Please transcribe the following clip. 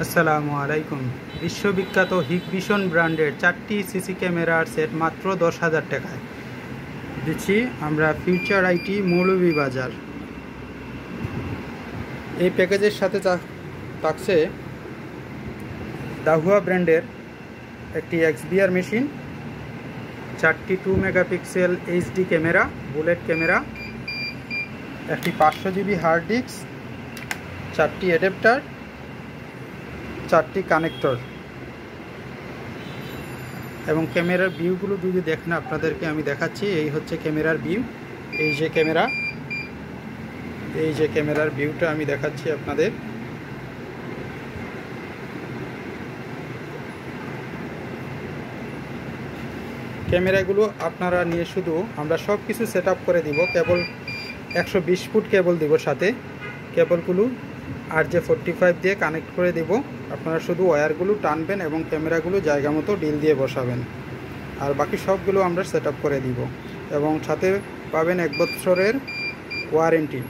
আসসালামু আলাইকুম। বিশ্ববিখ্যাত হিকভিশন ব্র্যান্ডের 4টি সিসি ক্যামেরার সেট মাত্র 10,000 টাকায় দিচ্ছি আমরা ফিউচার আইটি মৌলভীবাজার। এই প্যাকেজের সাথে থাকছে দাহুয়া ব্র্যান্ডের একটি XBR মেশিন, 4টি 2 megapixel HD camera, bullet camera, একটি 500 জিবি হার্ড ডিস্ক, 4টি অ্যাডাপ্টার, 4টি কানেক্টর এবং ক্যামেরার ভিউগুলো যদি দেখেন আপনাদেরকে আমি দেখাচ্ছি। এই হচ্ছে ক্যামেরার ভিউ, এই যে ক্যামেরার ভিউটা আমি দেখাচ্ছি আপনাদের। ক্যামেরাগুলো আপনারা নিয়ে শুধু আমরা সব কিছু সেট আপ করে দিব, কেবল 120 ফুট কেবল দিব, সাথে কেবলগুলো RJ45 দিয়ে কানেক্ট করে দেব। আপনারা শুধু ওয়্যারগুলো টানবেন এবং ক্যামেরাগুলো জায়গা মতো ডিল দিয়ে বসাবেন, আর বাকি সবগুলো আমরা সেট আপ করে দিব এবং সাথে পাবেন 1 বছরের ওয়ারেন্টি।